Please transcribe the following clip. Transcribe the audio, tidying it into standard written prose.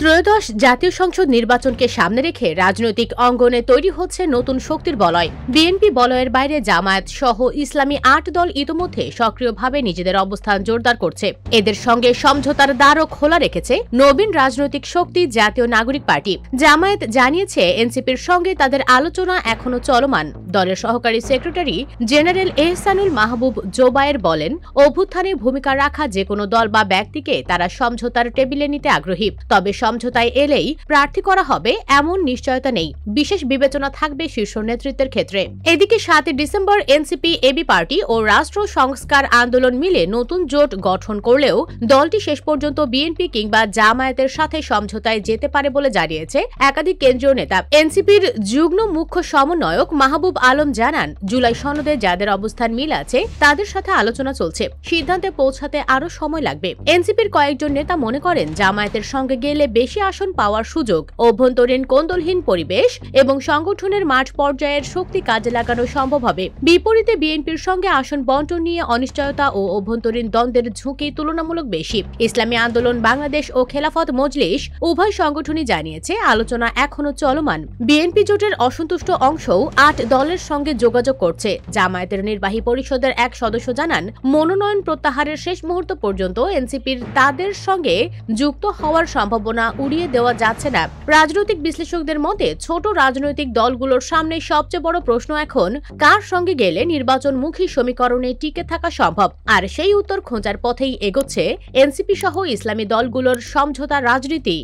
ত্রয়োদশ জাতীয় সংসদ নির্বাচনকে সামনে রেখে রাজনৈতিক অঙ্গনে তৈরি হচ্ছে নতুন শক্তির বলয়। বিএনপি বলয়ের বাইরে জামায়াত সহ ইসলামী ৮ দল ইতোমধ্যে সক্রিয়ভাবে নিজেদের অবস্থান জোরদার করছে। এদের সঙ্গে সমঝোতার দ্বারও খোলা রেখেছে নবীন রাজনৈতিক শক্তি জাতীয় নাগরিক পার্টি। জামায়াত জানিয়েছে এনসিপির সঙ্গে তাদের আলোচনা এখনো চলমান। দলের সহকারী সেক্রেটারি জেনারেল এহসানুল মাহবুব জোবায়ের বলেন, অভ্যুত্থানে ভূমিকা রাখা যে কোনো দল বা ব্যক্তিকে তারা সমঝোতার টেবিলে নিতে আগ্রহী। তবে সমঝোতায় এলেই প্রার্থী করা হবে এমন নিশ্চয়তা নেই। বিশেষ বিবেচনা থাকবে শীর্ষ নেতৃত্বের ক্ষেত্রে। এদিকে ৭ ডিসেম্বর এনসিপি এবি পার্টি ও রাষ্ট্র সংস্কার আন্দোলন মিলে নতুন জোট গঠন করলেও দলটি শেষ পর্যন্ত বিএনপি কিংবা জামায়াতের সাথে সমঝোতায় যেতে পারে বলে জানিয়েছে একাধিক কেন্দ্রীয় নেতা। এনসিপির যুগ্ম মুখ্য সমন্বয়ক মাহবুব আলম জানান, জুলাই সনদে যাদের অবস্থান মিল আছে তাদের সাথে আলোচনা চলছে। সিদ্ধান্তে পৌঁছাতে আরো সময় লাগবে। এনসিপির কয়েকজন নেতা মনে করেন জামায়াতের সঙ্গে গেলে বেশি আসন পাওয়ার সুযোগ, অভ্যন্তরীণ কোন্দলহীন পরিবেশ এবং সংগঠনের মাঠ পর্যায়ের শক্তি কাজে লাগানো সম্ভব হবে। বিপরীতে বিএনপির সঙ্গে আসন বন্টন নিয়ে অনিশ্চয়তা ও অভ্যন্তরীণ দ্বন্দ্বের ঝুঁকি তুলনামূলক বেশি। ইসলামী আন্দোলন বাংলাদেশ ও খেলাফত মজলিস উভয় সংগঠনই জানিয়েছে আলোচনা এখনো চলমান। বিএনপি জোটের অসন্তুষ্ট অংশও ৮ দলের সঙ্গে যোগাযোগ করছে। জামায়াতের নির্বাহী পরিষদের এক সদস্য জানান, মনোনয়ন প্রত্যাহারের শেষ মুহূর্ত পর্যন্ত এনসিপির তাদের সঙ্গে যুক্ত হওয়ার সম্ভাবনা উড়িয়ে দেওয়া যাচ্ছে না। রাজনৈতিক বিশ্লেষকদের মতে ছোট রাজনৈতিক দলগুলোর সামনে সবচেয়ে বড় প্রশ্ন এখন কার সঙ্গে গেলে নির্বাচনমুখী সমীকরণে টিকে থাকা সম্ভব। আর সেই উত্তর খোঁজার পথেই এগোচ্ছে এনসিপি সহ ইসলামী দলগুলোর সমঝোতা রাজনীতি।